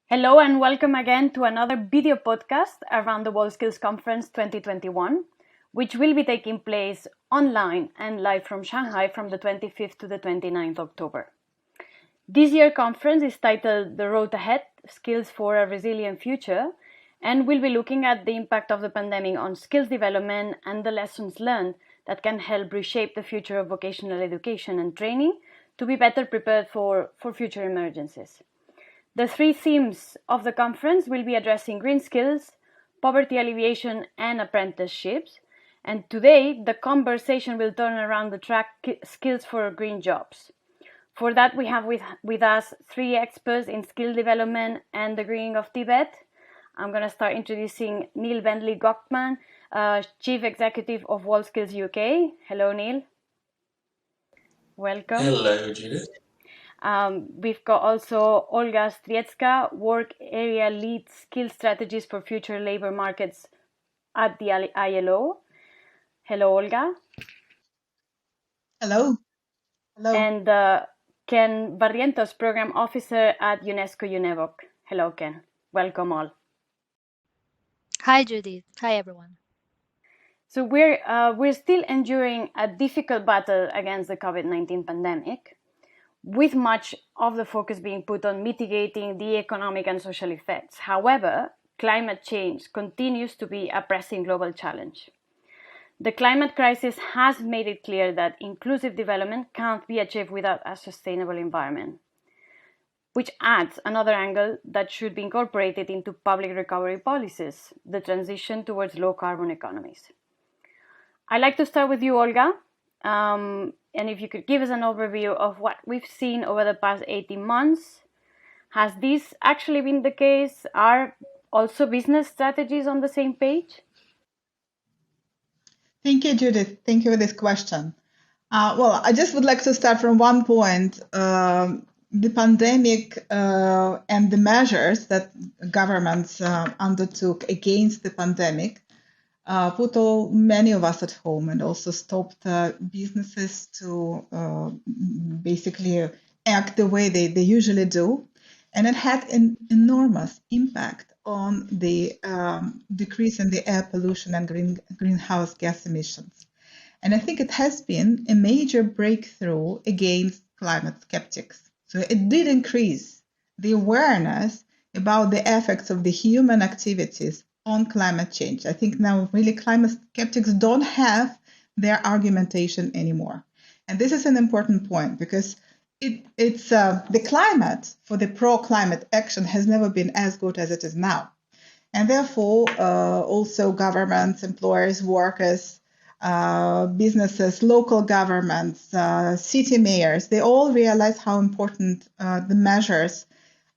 Hello and welcome again to another video podcast around the WorldSkills Conference 2021, which will be taking place online and live from Shanghai from the 25th to the 29th October. This year's conference is titled The Road Ahead, Skills for a Resilient Future, and we'll be looking at the impact of the pandemic on skills development and the lessons learned that can help reshape the future of vocational education and training to be better prepared for future emergencies. The three themes of the conference will be addressing green skills, poverty alleviation, and apprenticeships. And today, the conversation will turn around the track skills for green jobs. For that, we have with us three experts in skill development and the greening of Tibet. I'm going to start introducing Neil Bentley-Gockmann, Chief Executive of WorldSkills UK. Hello, Neil. Welcome. Hello, Judith. We've got also Olga Strietska, Work Area Lead Skill Strategies for Future Labor Markets at the ILO. Hello, Olga. Hello. Hello. And Ken Barrientos, Program Officer at UNESCO-UNEVOC. Hello, Ken. Welcome all. Hi, Judith. Hi, everyone. So we're still enduring a difficult battle against the COVID-19 pandemic, with much of the focus being put on mitigating the economic and social effects. However, climate change continues to be a pressing global challenge. The climate crisis has made it clear that inclusive development can't be achieved without a sustainable environment, which adds another angle that should be incorporated into public recovery policies, the transition towards low-carbon economies. I'd like to start with you, Olga. And if you could give us an overview of what we've seen over the past 18 months. Has this actually been the case? Are also business strategies on the same page? Thank you, Judith. Thank you for this question. Well, I just would like to start from one point. The pandemic and the measures that governments undertook against the pandemic put many of us at home and also stopped businesses to basically act the way they usually do. And it had an enormous impact on the decrease in the air pollution and greenhouse gas emissions. And I think it has been a major breakthrough against climate skeptics. So it did increase the awareness about the effects of the human activities on climate change. I think now really climate skeptics don't have their argumentation anymore. And this is an important point because it's the climate for the pro-climate action has never been as good as it is now. And therefore, also governments, employers, workers, businesses, local governments, city mayors, they all realize how important the measures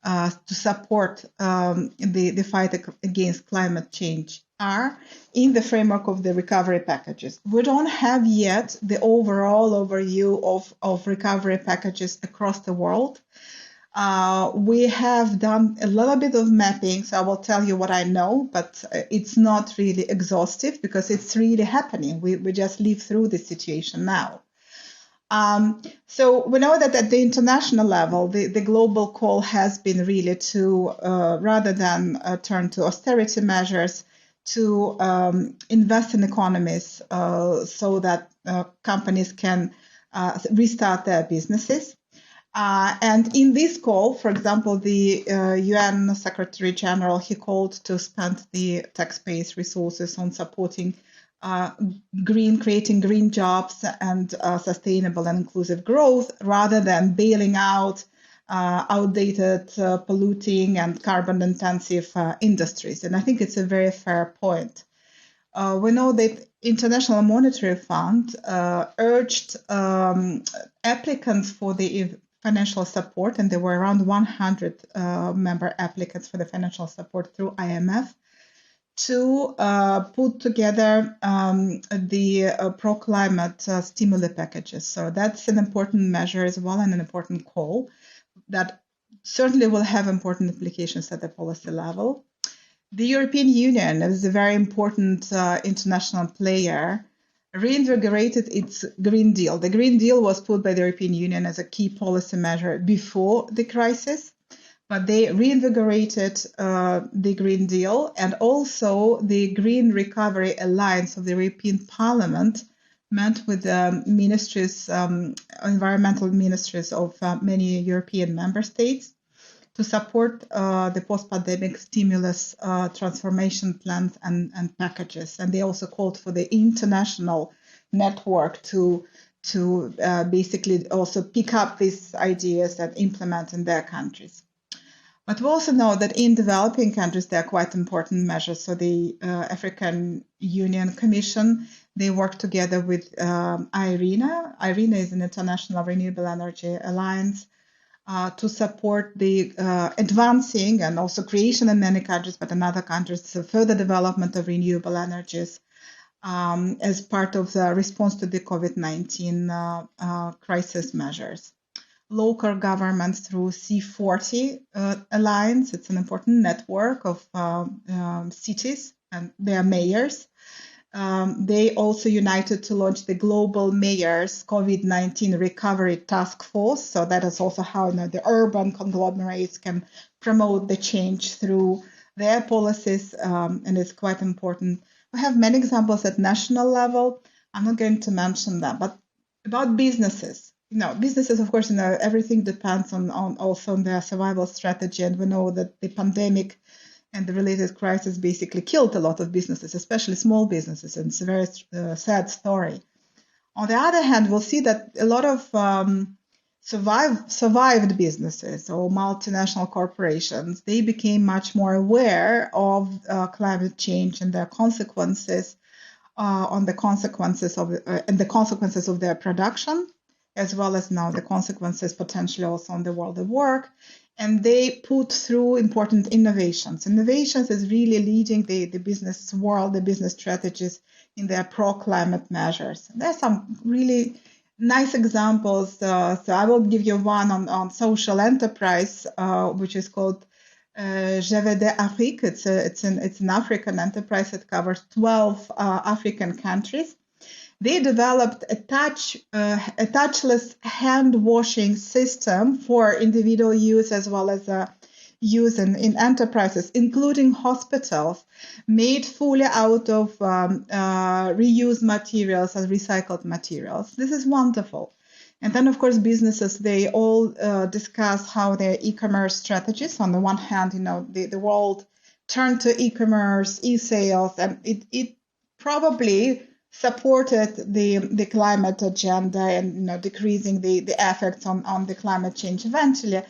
to support the fight against climate change are in the framework of the recovery packages. We don't have yet the overall overview of recovery packages across the world. We have done a little bit of mapping, so I will tell you what I know, but it's not really exhaustive because it's really happening. We just live through this situation now. So we know that at the international level, the global call has been really to, rather than turn to austerity measures, to invest in economies so that companies can restart their businesses. And in this call, for example, the UN Secretary General, he called to spend the taxpayers' resources on supporting creating green jobs and sustainable and inclusive growth rather than bailing out outdated, polluting and carbon-intensive industries. And I think it's a very fair point. We know that International Monetary Fund urged applicants for the financial support, and there were around 100 member applicants for the financial support through IMF, to put together the pro-climate stimuli packages. So that's an important measure as well and an important call that certainly will have important implications at the policy level. The European Union is a very important international player, reinvigorated its Green Deal. The Green Deal was put by the European Union as a key policy measure before the crisis, but they reinvigorated the Green Deal, and also the Green Recovery Alliance of the European Parliament met with the ministries, environmental ministries of many European member states to support the post-pandemic stimulus transformation plans and packages. And they also called for the international network to basically also pick up these ideas and implement in their countries. But we also know that in developing countries, there are quite important measures. So the African Union Commission, they work together with IRENA. IRENA is an international renewable energy alliance to support the advancing and also creation in many countries, but in other countries, the further development of renewable energies as part of the response to the COVID-19 crisis measures. Local governments through C40 Alliance, it's an important network of cities and their mayors. They also united to launch the Global Mayors COVID-19 Recovery Task Force. So that is also how the urban conglomerates can promote the change through their policies, and it's quite important. We have many examples at national level. I'm not going to mention them, but about businesses. Businesses, of course, everything depends on also on their survival strategy, and we know that the pandemic and the related crisis basically killed a lot of businesses, especially small businesses, and it's a very sad story. On the other hand, we'll see that a lot of survived businesses or multinational corporations, they became much more aware of climate change and their consequences and the consequences of their production, as well as now the consequences potentially also on the world of work. And they put through important innovations. Innovations is really leading the business world, the business strategies in their pro-climate measures. There are some really nice examples. So I will give you one on social enterprise, which is called JVD Afrique. It's an African enterprise that covers 12 African countries. They developed a touchless hand washing system for individual use as well as use in enterprises, including hospitals, made fully out of reused materials and recycled materials. This is wonderful. And then, of course, businesses, they all discuss how their e-commerce strategies, on the one hand, the world turned to e-commerce, e-sales, and it probably supported the climate agenda and decreasing the effects on the climate change eventually.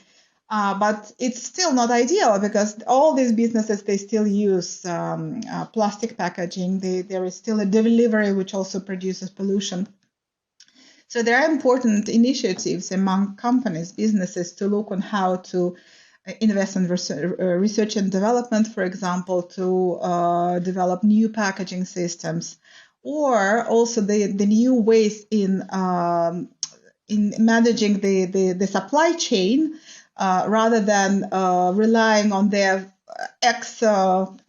But it's still not ideal because all these businesses, they still use plastic packaging. There is still a delivery which also produces pollution. So there are important initiatives among companies, businesses to look on how to invest in research and development, for example, to develop new packaging systems, or also the new ways in managing the supply chain rather than relying on their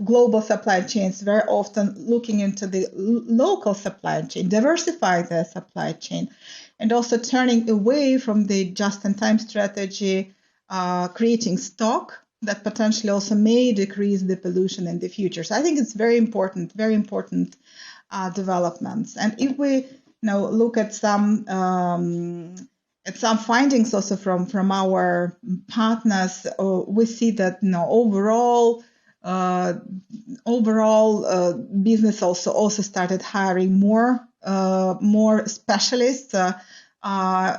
global supply chains, very often looking into the local supply chain, diversify their supply chain, and also turning away from the just-in-time strategy, creating stock that potentially also may decrease the pollution in the future. So I think it's very important developments. And if we look at some findings also from our partners, we see that overall business also started hiring more specialists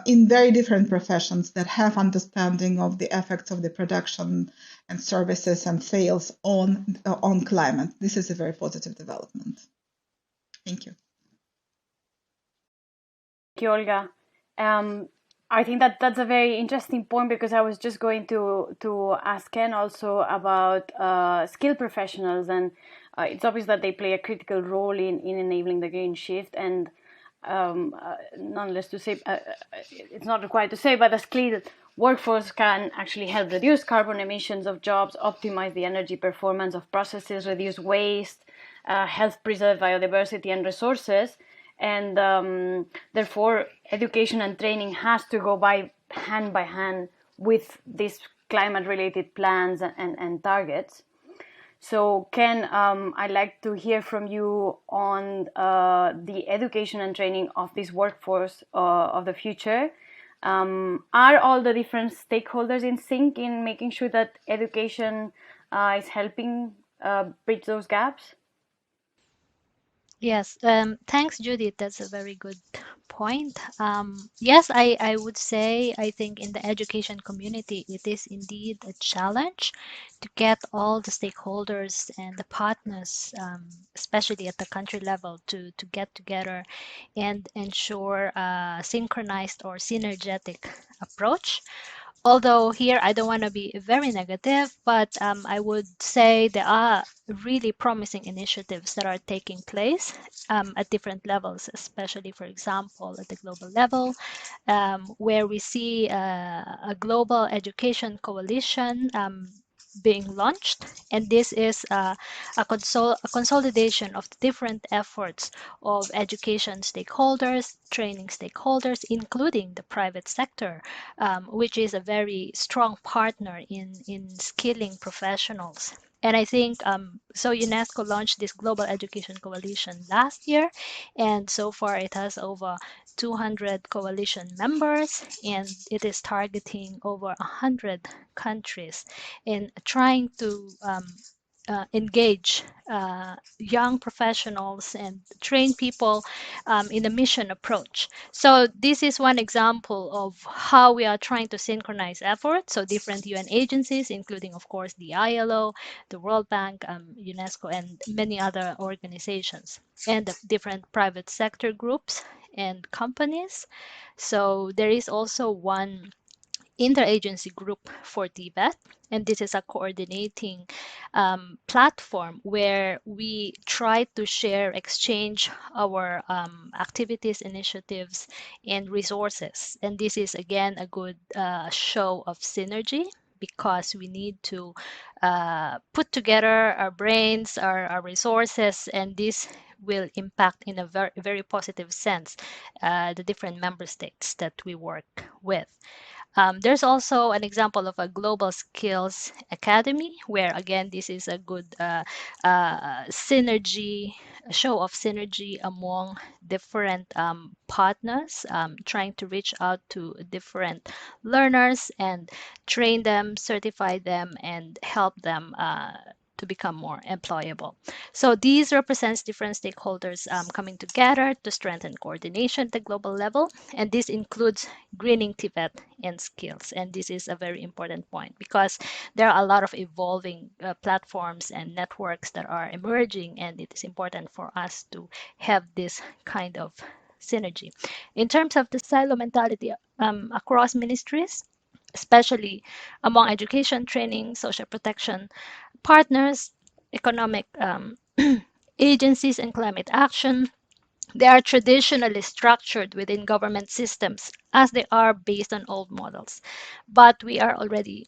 in very different professions that have understanding of the effects of the production and services and sales on climate. This is a very positive development. Thank you. Thank you, Olga. I think that's a very interesting point, because I was just going to ask Ken also about skilled professionals, and it's obvious that they play a critical role in enabling the green shift, and nonetheless to say, it's not required to say, but a skilled workforce can actually help reduce carbon emissions of jobs, optimize the energy performance of processes, reduce waste, help preserve biodiversity and resources. And therefore, education and training has to go hand by hand with this climate-related plans and targets. So, Ken, I'd like to hear from you on the education and training of this workforce of the future. Are all the different stakeholders in sync in making sure that education is helping bridge those gaps? Yes, thanks, Judith. That's a very good point. Yes, I would say I think in the education community, it is indeed a challenge to get all the stakeholders and the partners, especially at the country level, to get together and ensure a synchronized or synergetic approach. Although here I don't want to be very negative, but I would say there are really promising initiatives that are taking place at different levels, especially, for example, at the global level, where we see a global education coalition being launched. And this is a consolidation of the different efforts of education stakeholders, training stakeholders, including the private sector, which is a very strong partner in skilling professionals. And I think so. UNESCO launched this Global Education Coalition last year, and so far it has over 200 coalition members, and it is targeting over 100 countries in trying to engage young professionals and train people in a mission approach. So this is one example of how we are trying to synchronize efforts. So different UN agencies, including, of course, the ILO, the World Bank, UNESCO, and many other organizations, and the different private sector groups and companies. So there is also one interagency group for Tibet, and this is a coordinating platform where we try to share, exchange our activities, initiatives, and resources. And this is again a good show of synergy because we need to put together our brains, our resources, and this will impact in a very, very positive sense the different member states that we work with. There's also an example of a global skills academy where again this is a good synergy, a show of synergy among different partners, trying to reach out to different learners and train them, certify them, and help them to become more employable. So these represents different stakeholders coming together to strengthen coordination at the global level, and this includes greening Tibet and skills. And this is a very important point because there are a lot of evolving platforms and networks that are emerging, and it is important for us to have this kind of synergy. In terms of the silo mentality across ministries, especially among education, training, social protection partners, economic agencies, and climate action, they are traditionally structured within government systems as they are based on old models. But we are already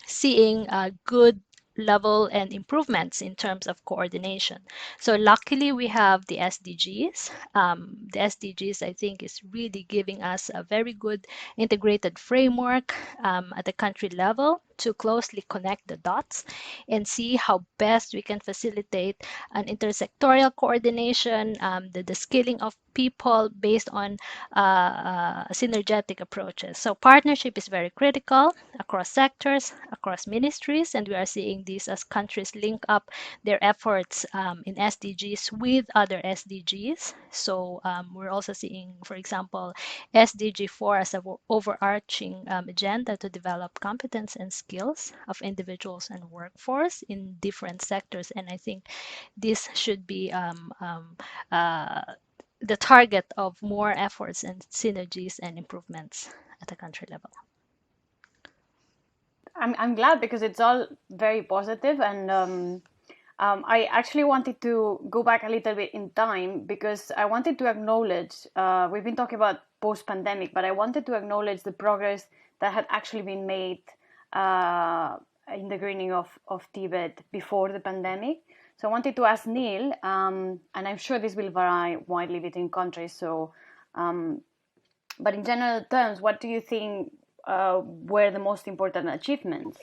seeing a good level and improvements in terms of coordination. So luckily we have the SDGs. The SDGs, I think, is really giving us a very good integrated framework at the country level to closely connect the dots and see how best we can facilitate an intersectorial coordination, the skilling of people based on synergetic approaches. So partnership is very critical across sectors, across ministries, and we are seeing this as countries link up their efforts in SDGs with other SDGs. So we're also seeing, for example, SDG 4 as an overarching agenda to develop competence and skills of individuals and workforce in different sectors. And I think this should be the target of more efforts and synergies and improvements at the country level. I'm glad because it's all very positive, and I actually wanted to go back a little bit in time because I wanted to acknowledge, we've been talking about post-pandemic, but I wanted to acknowledge the progress that had actually been made in the greening of Tibet before the pandemic. So I wanted to ask Neil, and I'm sure this will vary widely between countries. So, but in general terms, what do you think were the most important achievements?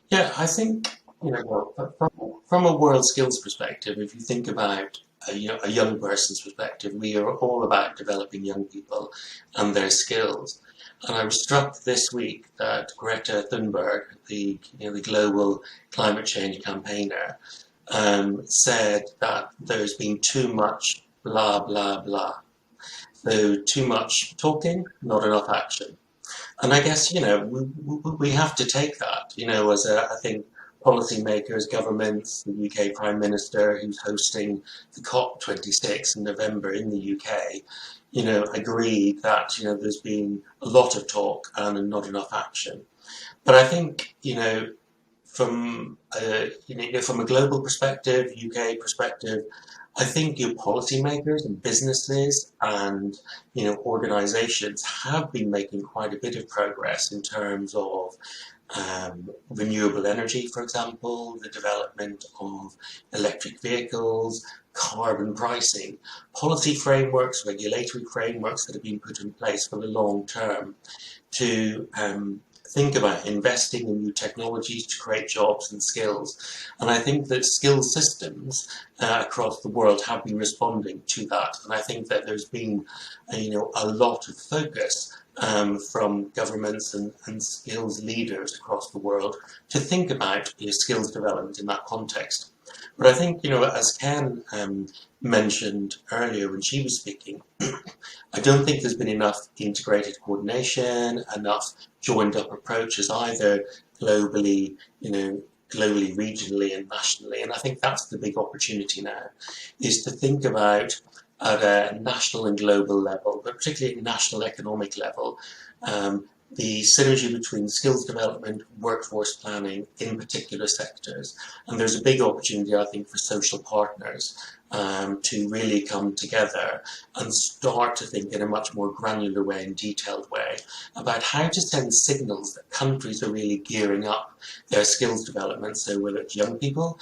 Yeah, I think, from a WorldSkills perspective, if you think about a young person's perspective, we are all about developing young people and their skills. And I was struck this week that Greta Thunberg, the global climate change campaigner, said that there's been too much blah blah blah. So too much talking, not enough action. And I guess, we have to take that, as I think policymakers, governments, the UK Prime Minister who's hosting the COP26 in November in the UK, agreed that, there's been a lot of talk and not enough action. But I think, from a global perspective, UK perspective, I think your policymakers and businesses and organisations have been making quite a bit of progress in terms of renewable energy, for example, the development of electric vehicles, carbon pricing, policy frameworks, regulatory frameworks that have been put in place for the long term to think about investing in new technologies to create jobs and skills. And I think that skills systems across the world have been responding to that. And I think that there's been a lot of focus from governments and skills leaders across the world to think about skills development in that context. But I think, as Ken mentioned earlier when she was speaking, I don't think there's been enough integrated coordination, enough joined up approaches either globally, regionally and nationally. And I think that's the big opportunity now, is to think about at a national and global level, but particularly at national economic level, the synergy between skills development, workforce planning in particular sectors. And there's a big opportunity, I think, for social partners to really come together and start to think in a much more granular way and detailed way about how to send signals that countries are really gearing up their skills development. So whether it's young people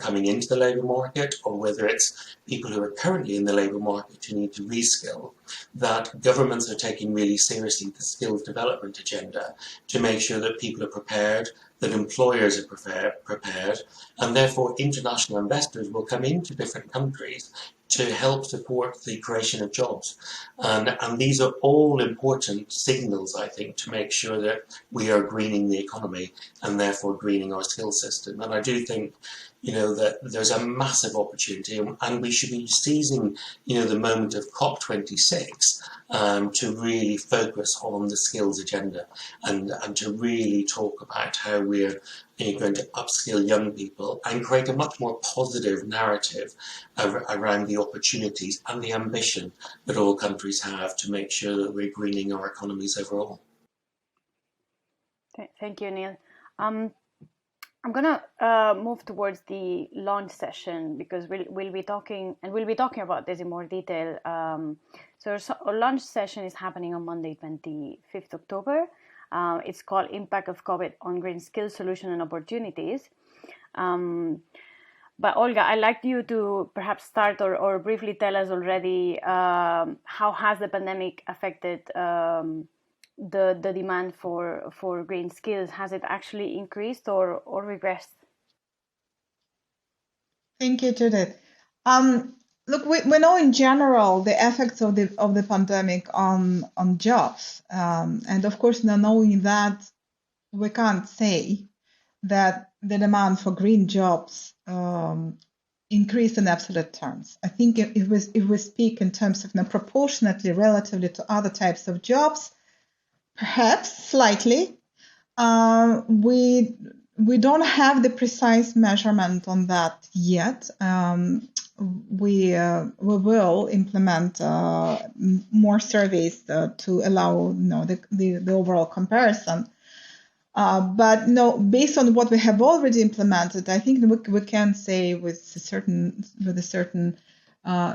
coming into the labour market, or whether it's people who are currently in the labour market who need to reskill, that governments are taking really seriously the skills development agenda to make sure that people are prepared, that employers are prepared, and therefore international investors will come into different countries to help support the creation of jobs. And these are all important signals, I think, to make sure that we are greening the economy and therefore greening our skill system. And I do think, that there's a massive opportunity, and we should be seizing, the moment of COP26 to really focus on the skills agenda and to really talk about how we're going to upskill young people and create a much more positive narrative around the opportunities and the ambition that all countries have to make sure that we're greening our economies overall. Thank you, Neil. I'm gonna move towards the launch session because we'll be talking about this in more detail. So our launch session is happening on Monday, 25th October. It's called Impact of COVID on Green Skills, Solution and Opportunities. But Olga, I'd like you to perhaps start or briefly tell us already how has the pandemic affected the demand for green skills. Has it actually increased or regressed? Thank you, Judith. Look, we know in general the effects of the pandemic on jobs, and of course, now knowing that, we can't say that the demand for green jobs increased in absolute terms. I think if we speak in terms of proportionately relatively to other types of jobs, perhaps slightly. We don't have the precise measurement on that yet. We will implement more surveys to allow the overall comparison. But no, based on what we have already implemented, I think we can say with a certain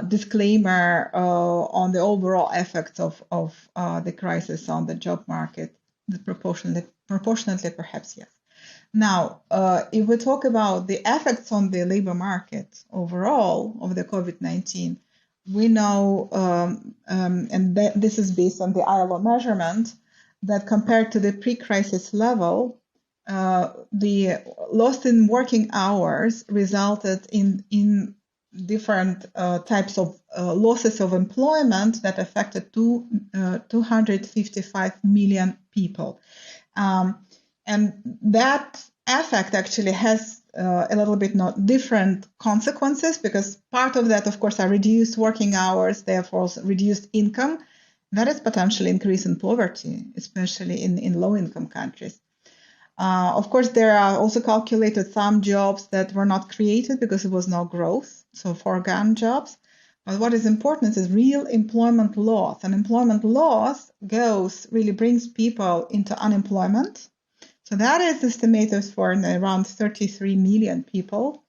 disclaimer on the overall effects of the crisis on the job market, proportionately perhaps yes. Now, if we talk about the effects on the labor market overall of the COVID-19, we know, and this is based on the ILO measurement, that compared to the pre-crisis level, the loss in working hours resulted in different types of losses of employment that affected 255 million people. And that effect actually has a little bit not different consequences, because part of that, of course, are reduced working hours, therefore reduced income. That is potentially increase in poverty, especially in low-income countries. Of course, there are also calculated some jobs that were not created because there was no growth, so foregone jobs. But what is important is real employment loss. And employment loss really brings people into unemployment. So that is estimated for around 33 million people.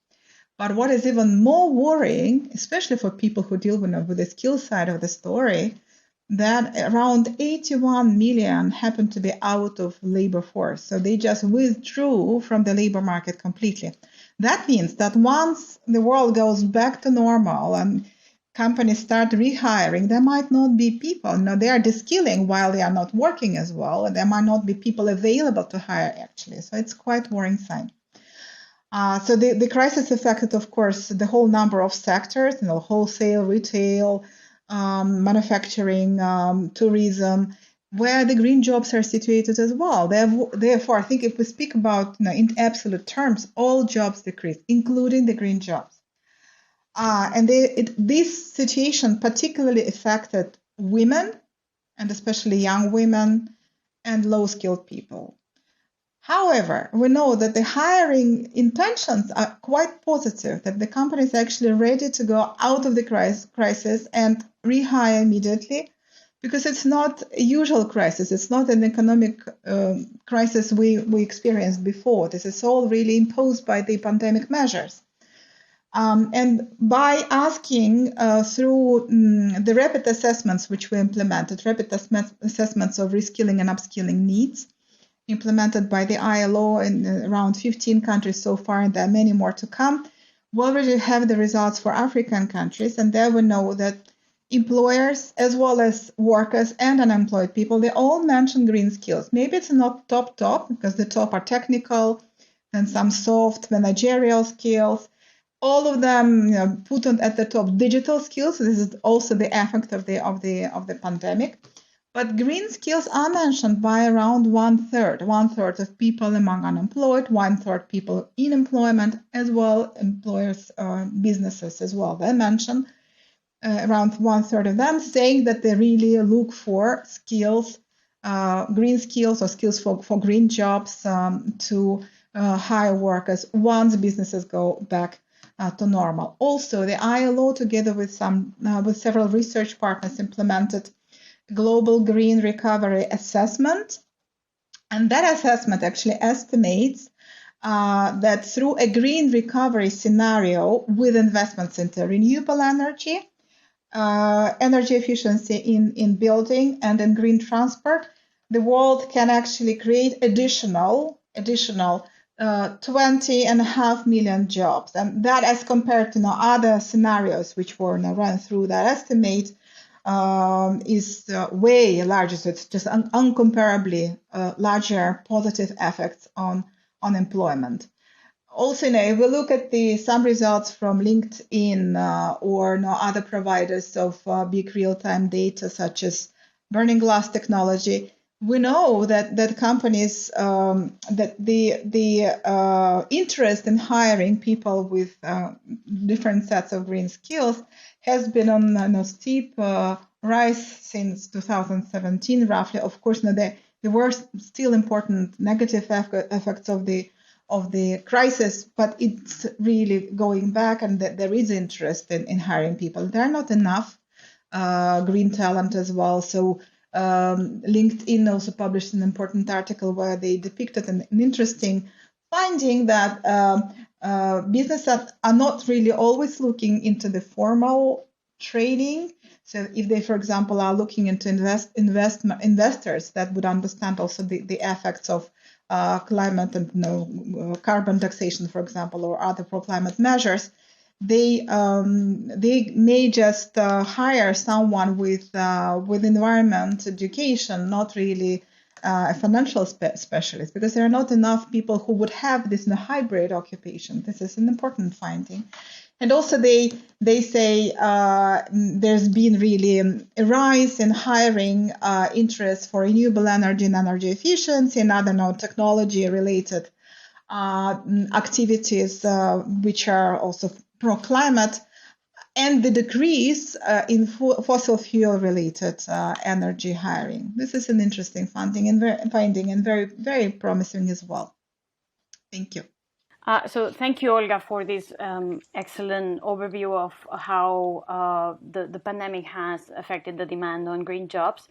But what is even more worrying, especially for people who deal with the skill side of the story, that around 81 million happen to be out of labor force. So they just withdrew from the labor market completely. That means that once the world goes back to normal and companies start rehiring, there might not be people. They are de-skilling while they are not working as well, and there might not be people available to hire actually. So it's quite worrying sign. So the crisis affected, of course, the whole number of sectors, wholesale, retail, manufacturing, tourism, where the green jobs are situated as well. Therefore, I think if we speak about in absolute terms, all jobs decreased, including the green jobs. And this situation particularly affected women, and especially young women and low-skilled people. However, we know that the hiring intentions are quite positive, that the company is actually ready to go out of the crisis and rehire immediately, because it's not a usual crisis. It's not an economic crisis we experienced before. This is all really imposed by the pandemic measures. And by asking through the rapid assessments which we implemented, rapid assessments of reskilling and upskilling needs, implemented by the ILO in around 15 countries so far, and there are many more to come, we already have the results for African countries, and there we know that employers, as well as workers and unemployed people, they all mention green skills. Maybe it's not top, because the top are technical, then some soft managerial skills. All of them put on at the top digital skills. This is also the effect of the pandemic. But green skills are mentioned by around one third of people among unemployed, 1/3 people in employment, as well employers, businesses as well. They mention around 1/3 of them saying that they really look for skills, green skills or skills for green jobs to hire workers once businesses go back to normal. Also, the ILO, together with several research partners, implemented Global Green Recovery Assessment, and that assessment actually estimates that through a green recovery scenario with investments into renewable energy, energy efficiency in building and in green transport, the world can actually create additional 20.5 million jobs. And that, as compared to other scenarios which were run through that estimate, is way larger. So it's just uncomparably larger positive effects on unemployment. Also, if we look at some results from LinkedIn or other providers of big real-time data, such as Burning Glass technology, we know that companies that the interest in hiring people with different sets of green skills has been on a steep rise since 2017, roughly. Of course, there were still important negative effects of the crisis, but it's really going back, and there is interest in hiring people. There are not enough green talent as well. So LinkedIn also published an important article where they depicted an interesting finding that businesses are not really always looking into the formal training. So if they, for example, are looking into investors that would understand also the effects of climate and carbon taxation, for example, or other pro-climate measures, they may just hire someone with environment education, not really a financial specialist, because there are not enough people who would have this in a hybrid occupation. This is an important finding. And also they say there's been really a rise in hiring interest for renewable energy and energy efficiency and other technology related activities which are also pro-climate, and the decrease in fossil fuel related energy hiring. This is an interesting finding and very, very promising as well. Thank you. So thank you, Olga, for this excellent overview of how the pandemic has affected the demand on green jobs.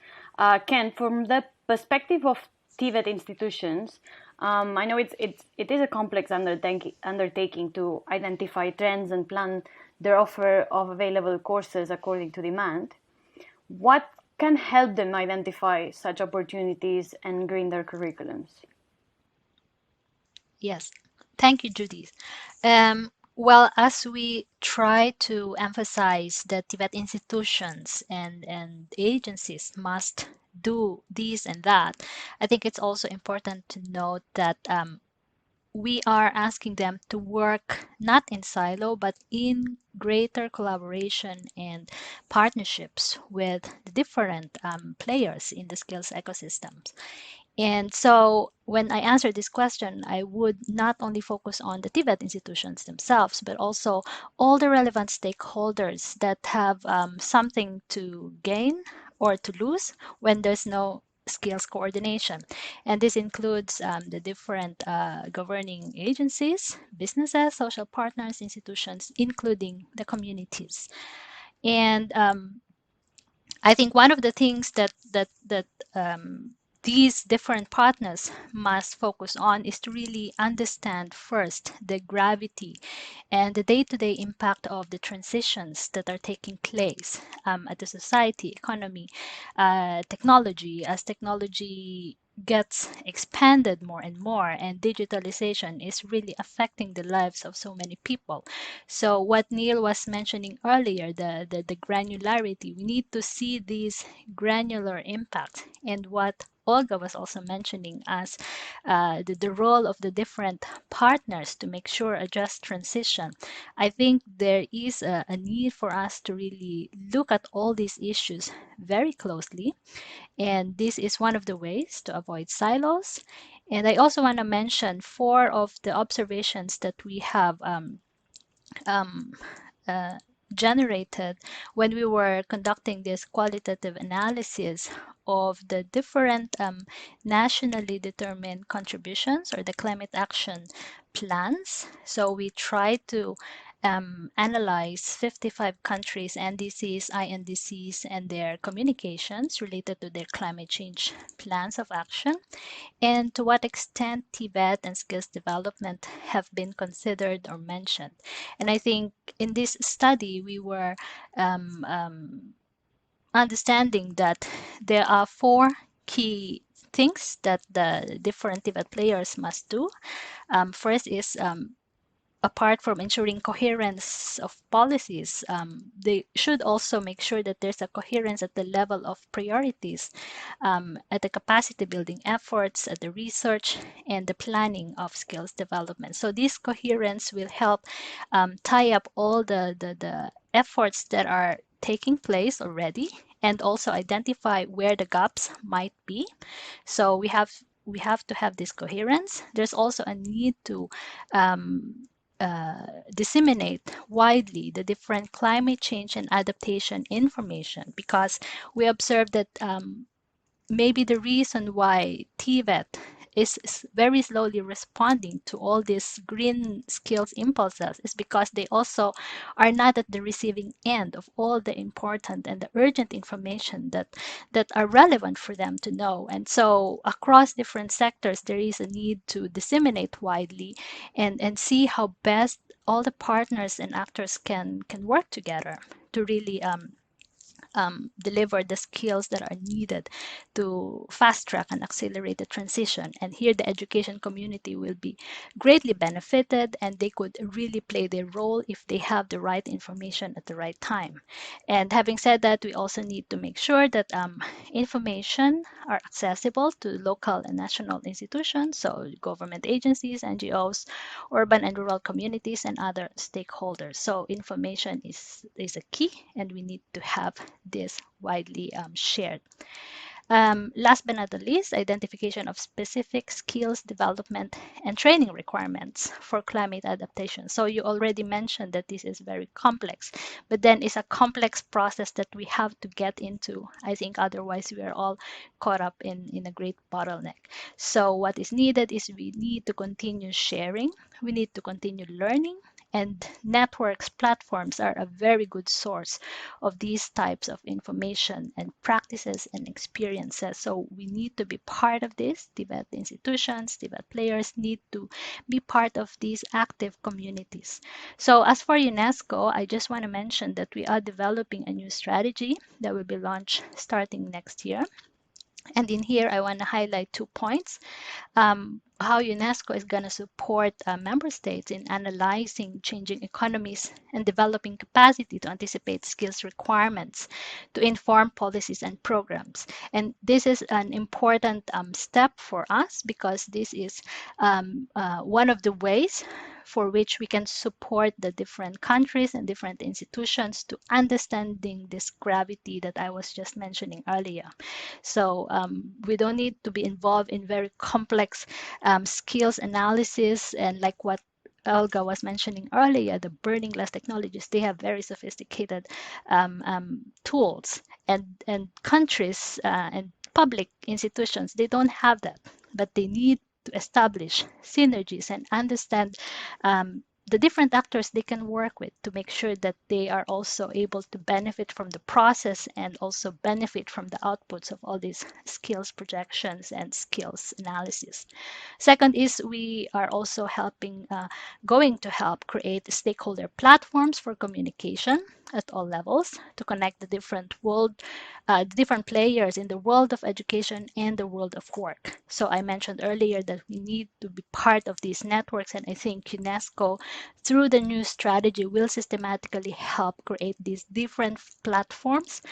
Ken, from the perspective of TVET institutions, I know it is a complex undertaking to identify trends and plan their offer of available courses according to demand. What can help them identify such opportunities and green their curriculums? Yes, thank you, Judith. Well, as we try to emphasize that Tibet institutions and agencies must do this and that, I think it's also important to note that we are asking them to work not in silo, but in greater collaboration and partnerships with the different players in the skills ecosystems. And so when I answer this question, I would not only focus on the TVET institutions themselves, but also all the relevant stakeholders that have something to gain or to lose when there's no skills coordination. And this includes the different governing agencies, businesses, social partners, institutions, including the communities. And I think one of the things that these different partners must focus on is to really understand first the gravity and the day-to-day impact of the transitions that are taking place at the society, economy, technology, as technology gets expanded more and more, and digitalization is really affecting the lives of so many people. So what Neil was mentioning earlier, the granularity, we need to see these granular impacts, and what Olga was also mentioning as the role of the different partners to make sure a just transition. I think there is a need for us to really look at all these issues very closely, and this is one of the ways to avoid silos. And I also want to mention 4 of the observations that we have um, generated when we were conducting this qualitative analysis of the different nationally determined contributions or the climate action plans. So we tried to analyze 55 countries, NDCs, INDCs, and their communications related to their climate change plans of action, and to what extent Tibet and skills development have been considered or mentioned. And I think in this study, we were understanding that there are 4 key things that the different Tibet players must do. First is apart from ensuring coherence of policies, they should also make sure that there's a coherence at the level of priorities, at the capacity building efforts, at the research, and the planning of skills development. So this coherence will help tie up all the efforts that are taking place already, and also identify where the gaps might be. So we have to have this coherence. There's also a need to disseminate widely the different climate change and adaptation information, because we observe that maybe the reason why TVET is very slowly responding to all these green skills impulses is because they also are not at the receiving end of all the important and the urgent information that are relevant for them to know. And so across different sectors, there is a need to disseminate widely and see how best all the partners and actors can work together to really deliver the skills that are needed to fast track and accelerate the transition. And here the education community will be greatly benefited, and they could really play their role if they have the right information at the right time. And having said that, we also need to make sure that information are accessible to local and national institutions, so government agencies, NGOs, urban and rural communities, and other stakeholders. So information is a key, and we need to have this widely shared. Last but not the least, identification of specific skills development and training requirements for climate adaptation. So you already mentioned that this is very complex, but then it's a complex process that we have to get into. I think otherwise we are all caught up in a great bottleneck. So what is needed is we need to continue sharing, we need to continue learning, and networks, platforms are a very good source of these types of information and practices and experiences. So we need to be part of this. Tibet institutions, Tibet players need to be part of these active communities. So as for UNESCO, I just want to mention that we are developing a new strategy that will be launched starting next year. And in here, I want to highlight 2 points. How UNESCO is going to support member states in analyzing changing economies and developing capacity to anticipate skills requirements to inform policies and programs. And this is an important step for us, because this is one of the ways for which we can support the different countries and different institutions to understanding this gravity that I was just mentioning earlier. So we don't need to be involved in very complex skills analysis, and like what Olga was mentioning earlier, the burning glass technologies, they have very sophisticated tools, and countries and public institutions, they don't have that, but they need to establish synergies and understand the different actors they can work with to make sure that they are also able to benefit from the process and also benefit from the outputs of all these skills projections and skills analysis. Second is we are also going to help create stakeholder platforms for communication at all levels to connect the different different players in the world of education and the world of work. So I mentioned earlier that we need to be part of these networks, and I think UNESCO, through the new strategy, will systematically help create these different platforms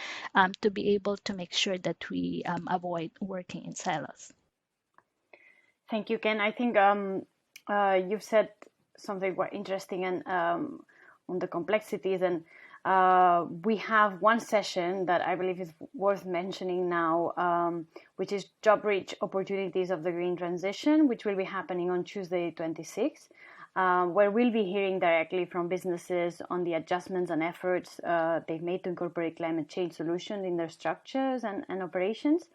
to be able to make sure that we avoid working in silos. Thank you, Ken. I think you've said something quite interesting and on the complexities, and we have one session that I believe is worth mentioning now, which is Job Reach Opportunities of the Green Transition, which will be happening on Tuesday 26th, where we'll be hearing directly from businesses on the adjustments and efforts they've made to incorporate climate change solutions in their structures and operations.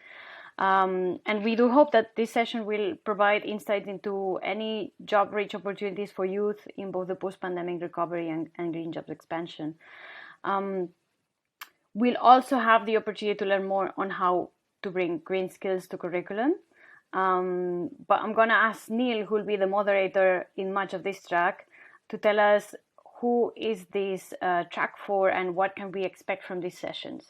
And we do hope that this session will provide insights into any job reach opportunities for youth in both the post-pandemic recovery and green jobs expansion. We'll also have the opportunity to learn more on how to bring green skills to curriculum. But I'm going to ask Neil, who will be the moderator in much of this track, to tell us who is this track for and what can we expect from these sessions.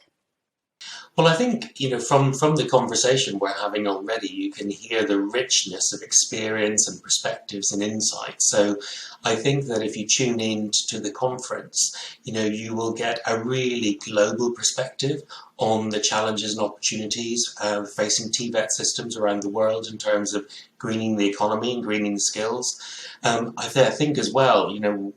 Well, I think, from the conversation we're having already, you can hear the richness of experience and perspectives and insights. So I think that if you tune in to the conference, you will get a really global perspective on the challenges and opportunities facing TVET systems around the world in terms of greening the economy and greening the skills. I think as well,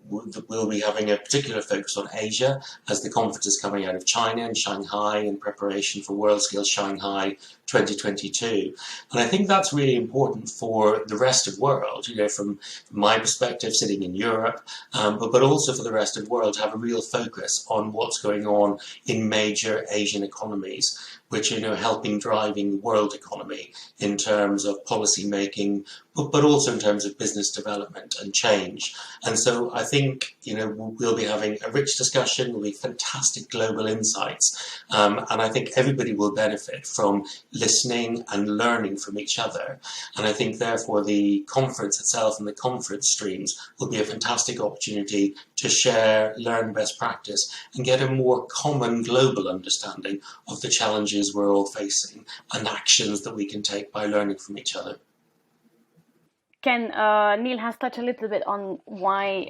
we'll be having a particular focus on Asia as the conference is coming out of China and Shanghai in preparation for WorldSkills Shanghai 2022. And I think that's really important for the rest of the world, from my perspective, sitting in Europe, but also for the rest of the world to have a real focus on what's going on in major Asian economies, which are helping driving the world economy in terms of policy making, but also in terms of business development and change. And so I think, we'll be having a rich discussion, there'll be fantastic global insights, and I think everybody will benefit from listening and learning from each other. And I think therefore the conference itself and the conference streams will be a fantastic opportunity to share, learn best practice, and get a more common global understanding of the challenges we're all facing and actions that we can take by learning from each other. Ken, Neil has touched a little bit on why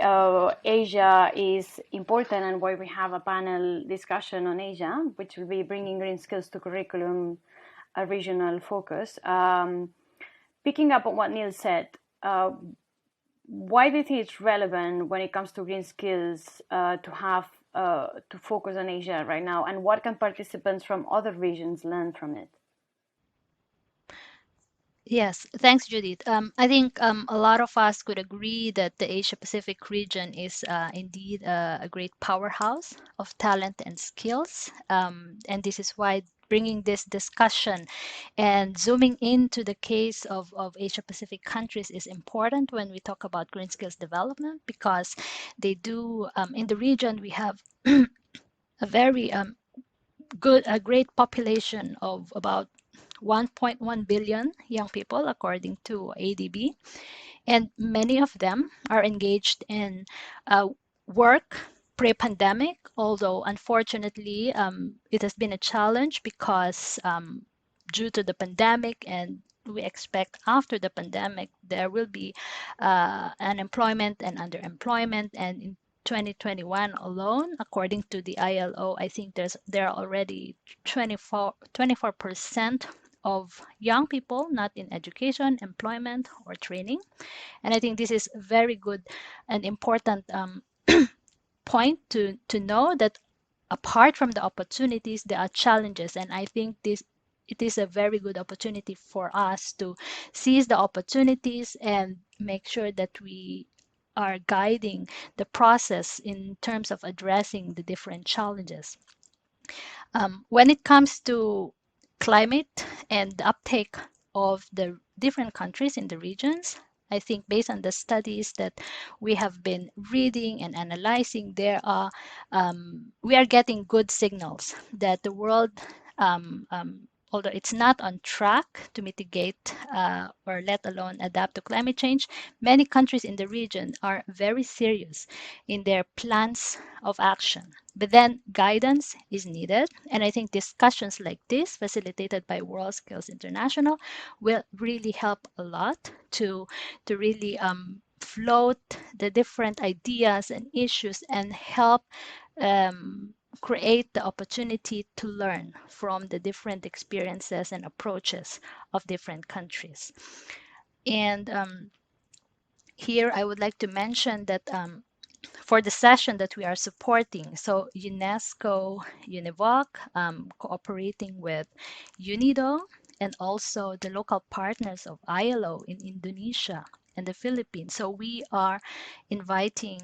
Asia is important and why we have a panel discussion on Asia, which will be bringing green skills to curriculum, a regional focus. Picking up on what Neil said, why do you think it's relevant when it comes to green skills to have to focus on Asia right now, and what can participants from other regions learn from it? Yes, thanks, Judith. I think a lot of us could agree that the Asia Pacific region is indeed a great powerhouse of talent and skills. And this is why bringing this discussion and zooming into the case of Asia Pacific countries is important when we talk about green skills development, because they do, in the region, we have a very a great population of about 1.1 billion young people, according to ADB, and many of them are engaged in work pre-pandemic, although unfortunately it has been a challenge because due to the pandemic, and we expect after the pandemic there will be unemployment and underemployment, and in 2021 alone, according to the ILO, I think there are already 24% of young people not in education, employment, or training. And I think this is very good and important point to know that apart from the opportunities, there are challenges. And I think it is a very good opportunity for us to seize the opportunities and make sure that we are guiding the process in terms of addressing the different challenges. When it comes to climate and the uptake of the different countries in the regions, I think based on the studies that we have been reading and analyzing, we are getting good signals that the world, although it's not on track to mitigate or let alone adapt to climate change, many countries in the region are very serious in their plans of action. But then guidance is needed. And I think discussions like this, facilitated by WorldSkills International, will really help a lot to really float the different ideas and issues and help create the opportunity to learn from the different experiences and approaches of different countries. And here I would like to mention that for the session that we are supporting, so UNESCO-UNEVOC, cooperating with UNIDO, and also the local partners of ILO in Indonesia and the Philippines. So we are inviting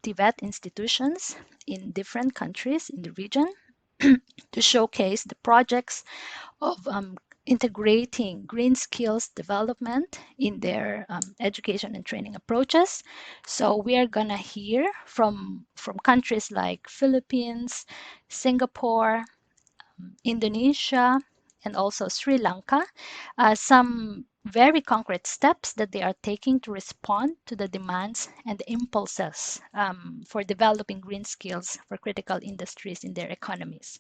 Tibet institutions in different countries in the region to showcase the projects of integrating green skills development in their education and training approaches. So we are gonna hear from countries like Philippines, Singapore, Indonesia, and also Sri Lanka, some very concrete steps that they are taking to respond to the demands and the impulses for developing green skills for critical industries in their economies.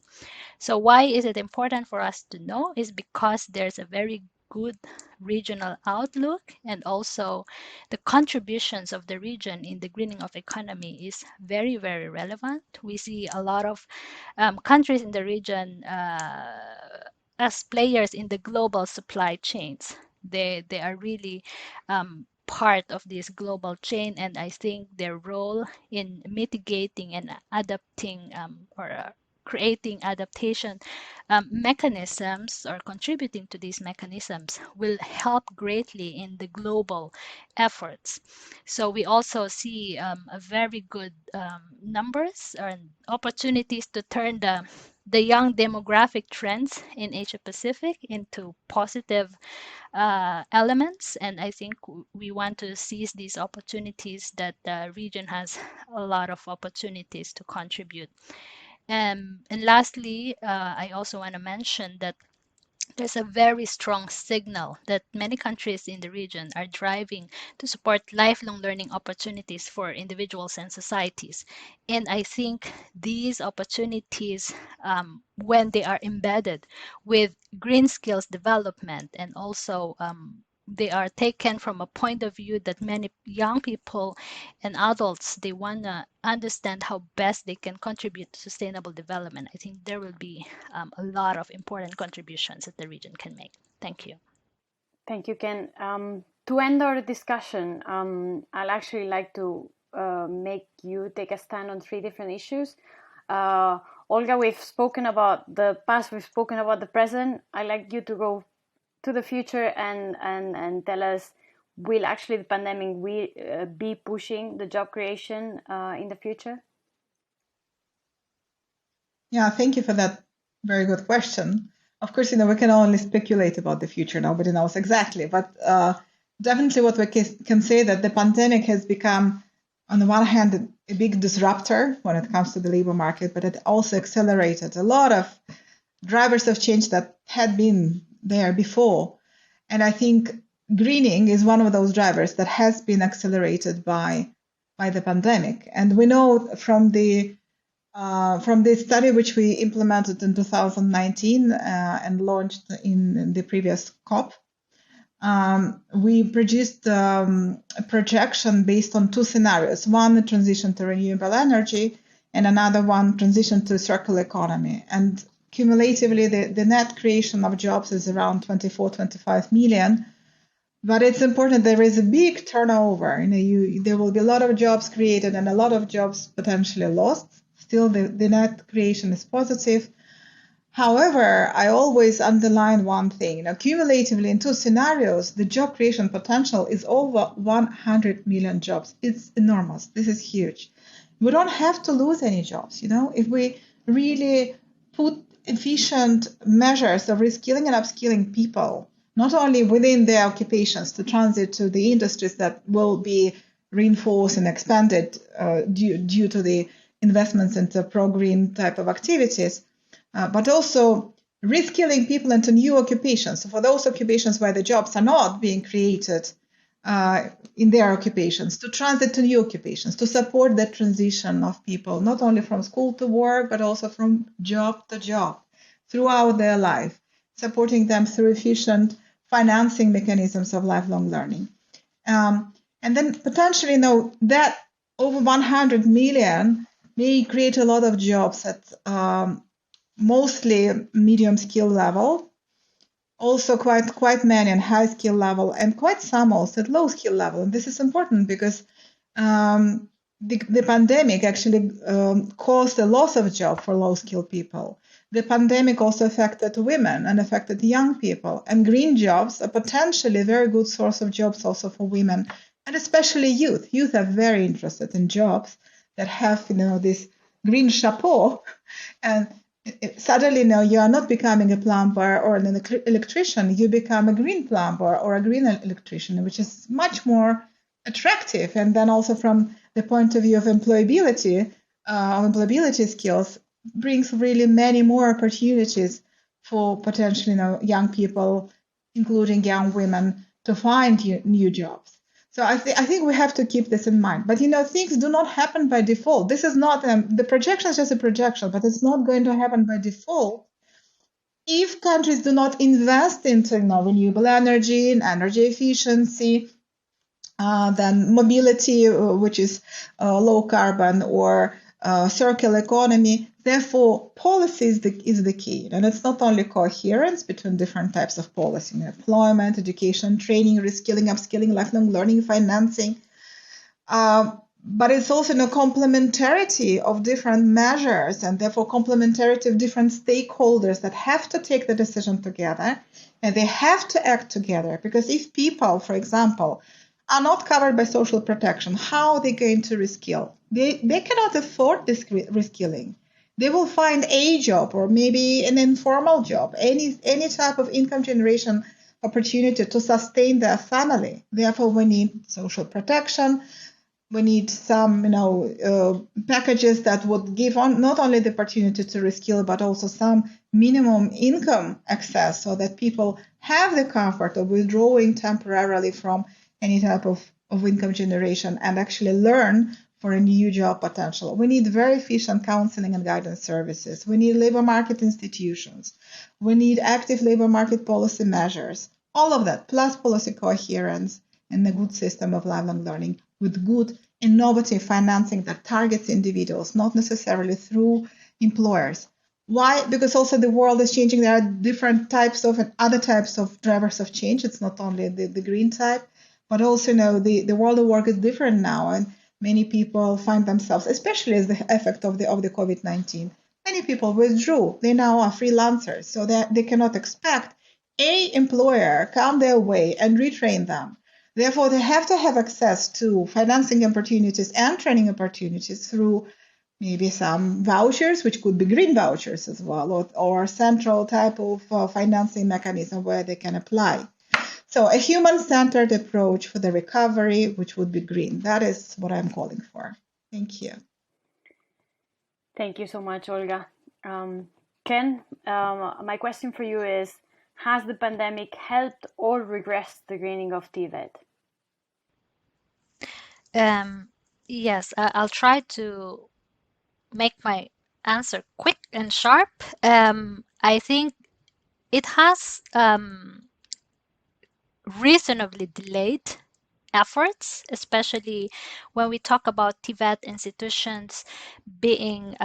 So why is it important for us to know is because there's a very good regional outlook, and also the contributions of the region in the greening of economy is very, very relevant. We see a lot of countries in the region as players in the global supply chains. They are really part of this global chain, and I think their role in mitigating and adapting or creating adaptation mechanisms or contributing to these mechanisms will help greatly in the global efforts. So we also see a very good numbers and opportunities to turn the young demographic trends in Asia Pacific into positive elements. And I think we want to seize these opportunities that the region has a lot of opportunities to contribute. And lastly, I also want to mention that there's a very strong signal that many countries in the region are driving to support lifelong learning opportunities for individuals and societies. And I think these opportunities, when they are embedded with green skills development, and also they are taken from a point of view that many young people and adults, they want to understand how best they can contribute to sustainable development. I think there will be a lot of important contributions that the region can make. Thank you. Thank you, Ken. To end our discussion, I'll actually like to make you take a stand on 3 different issues. Olga, we've spoken about the past, we've spoken about the present. I'd like you to go to the future and tell us, will actually the pandemic be pushing the job creation in the future? Yeah, thank you for that very good question. Of course, we can only speculate about the future. Nobody knows exactly, but definitely what we can say that the pandemic has become, on the one hand, a big disruptor when it comes to the labor market, but it also accelerated a lot of drivers of change that had been there before. And I think greening is one of those drivers that has been accelerated by the pandemic. And we know from the study which we implemented in 2019 and launched in the previous COP, we produced a projection based on 2 scenarios. One, the transition to renewable energy, and another one, transition to circular economy. And cumulatively, the net creation of jobs is around 24-25 million. But it's important, there is a big turnover. There will be a lot of jobs created and a lot of jobs potentially lost. Still, the net creation is positive. However, I always underline one thing. Cumulatively, in 2 scenarios, the job creation potential is over 100 million jobs. It's enormous. This is huge. We don't have to lose any jobs. If we really put efficient measures of reskilling and upskilling people, not only within their occupations to transit to the industries that will be reinforced and expanded due to the investments into pro-green type of activities, but also reskilling people into new occupations. So for those occupations where the jobs are not being created in their occupations, to transit to new occupations, to support that transition of people, not only from school to work, but also from job to job throughout their life, supporting them through efficient financing mechanisms of lifelong learning. And then potentially, that over 100 million may create a lot of jobs at mostly medium skill level, also quite many at high skill level, and quite some also at low skill level. And this is important because the pandemic actually caused a loss of job for low skill people. The pandemic also affected women and affected young people, and green jobs are potentially a very good source of jobs also for women, and especially youth. Youth are very interested in jobs that have, this green chapeau, and suddenly, you are not becoming a plumber or an electrician. You become a green plumber or a green electrician, which is much more attractive. And then also from the point of view of employability skills, brings really many more opportunities for potentially, young people, including young women, to find new jobs. So I think we have to keep this in mind. But, things do not happen by default. This is not, the projection is just a projection, but it's not going to happen by default if countries do not invest into renewable energy and energy efficiency, then mobility, which is low carbon, or circular economy. Therefore, policy is the key. And it's not only coherence between different types of policy, employment, education, training, reskilling, upskilling, lifelong learning, financing, but it's also a complementarity of different measures and therefore complementarity of different stakeholders that have to take the decision together and they have to act together. Because if people, for example, are not covered by social protection, how are they going to reskill? They cannot afford this reskilling. They will find a job or maybe an informal job, any type of income generation opportunity to sustain their family. Therefore, we need social protection. We need some, packages that would give not only the opportunity to reskill, but also some minimum income access so that people have the comfort of withdrawing temporarily from any type of income generation and actually learn for a new job potential. We need very efficient counseling and guidance services. We need labor market institutions. We need active labor market policy measures. All of that, plus policy coherence and a good system of lifelong learning with good innovative financing that targets individuals, not necessarily through employers. Why? Because also the world is changing. There are different types of and other types of drivers of change. It's not only the green type, but also the world of work is different now, and many people find themselves, especially as the effect of the COVID-19, many people withdrew. They now are freelancers, so that they cannot expect a employer come their way and retrain them. Therefore, they have to have access to financing opportunities and training opportunities through maybe some vouchers, which could be green vouchers as well, or central type of financing mechanism where they can apply. So a human-centered approach for the recovery, which would be green. That is what I'm calling for. Thank you. Thank you so much, Olga. Ken, my question for you is, has the pandemic helped or regressed the greening of TVET? Yes, I'll try to make my answer quick and sharp. I think it has reasonably delayed efforts, especially when we talk about TVET institutions being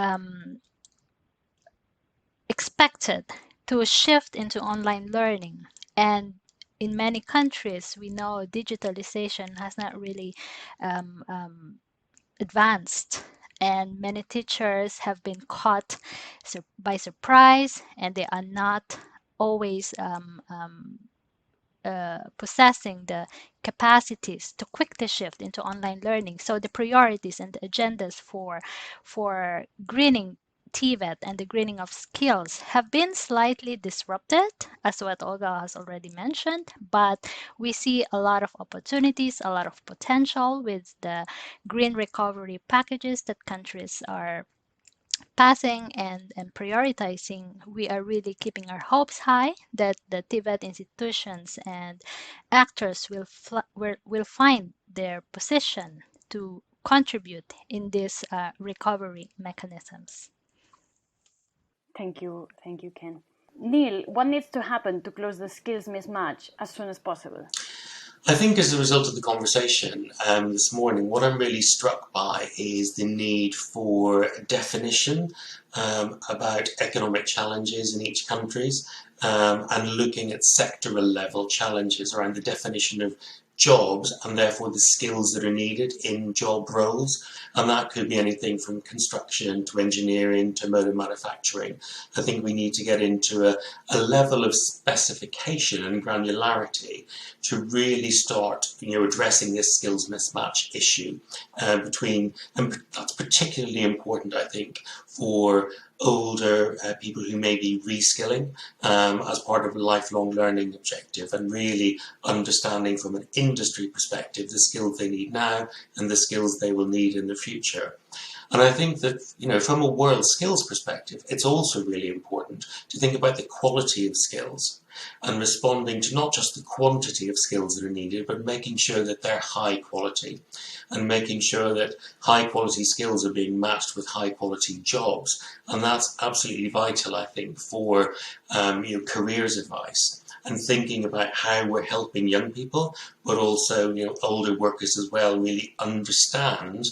expected to shift into online learning. And in many countries, we know digitalization has not really advanced, and many teachers have been caught by surprise, and they are not always possessing the capacities to quickly shift into online learning. So the priorities and the agendas for greening TVET and the greening of skills have been slightly disrupted, as what Olga has already mentioned, but we see a lot of opportunities, a lot of potential with the green recovery packages that countries are passing and prioritizing. We are really keeping our hopes high that the TVET institutions and actors will find their position to contribute in these recovery mechanisms. Thank you, Ken. Neil, what needs to happen to close the skills mismatch as soon as possible? I think as a result of the conversation this morning, what I'm really struck by is the need for definition about economic challenges in each country and looking at sectoral level challenges around the definition of jobs and therefore the skills that are needed in job roles. And that could be anything from construction to engineering to motor manufacturing. I think we need to get into a level of specification and granularity to really start addressing this skills mismatch issue and that's particularly important, I think, for older people who may be reskilling as part of a lifelong learning objective and really understanding from an industry perspective the skills they need now and the skills they will need in the future. And I think that, from a WorldSkills perspective, it's also really important to think about the quality of skills and responding to not just the quantity of skills that are needed, but making sure that they're high quality and making sure that high quality skills are being matched with high quality jobs. And that's absolutely vital, I think, for careers advice and thinking about how we're helping young people, but also older workers as well, really understand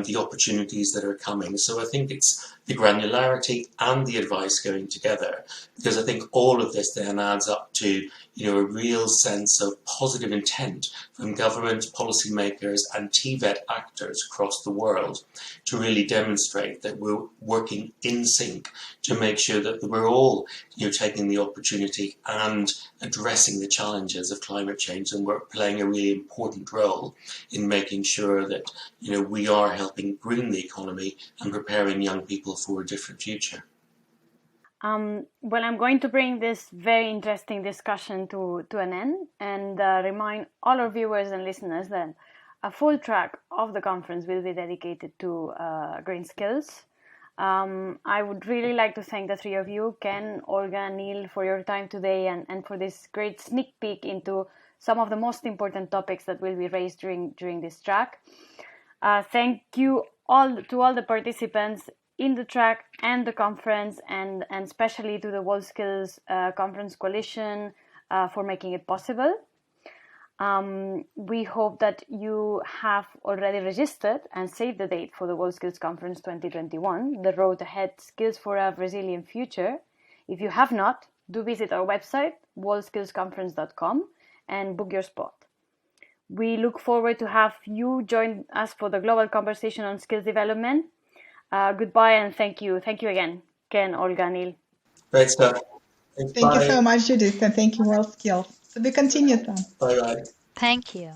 the opportunities that are coming. So I think it's the granularity and the advice going together, because I think all of this then adds up to a real sense of positive intent from government, policymakers and TVET actors across the world to really demonstrate that we're working in sync to make sure that we're all taking the opportunity and addressing the challenges of climate change, and we're playing a really important role in making sure that we are helping green the economy and preparing young people for a different future. Well, I'm going to bring this very interesting discussion to an end and remind all our viewers and listeners that a full track of the conference will be dedicated to green skills. I would really like to thank the three of you, Ken, Olga, and Neil, for your time today and for this great sneak peek into some of the most important topics that will be raised during this track. Thank you to all the participants in the track and the conference, and especially to the WorldSkills Conference Coalition for making it possible. We hope that you have already registered and saved the date for the WorldSkills Conference 2021, The Road Ahead, Skills for a Resilient Future. If you have not, do visit our website, worldskillsconference.com, and book your spot. We look forward to have you join us for the global conversation on skills development. Goodbye and thank you. Thank you again, Ken, Olga, Neil. Great stuff. Thanks, Thank bye. you so much, Judith, and thank you, WorldSkills. To be continued then. Bye-bye. Thank you.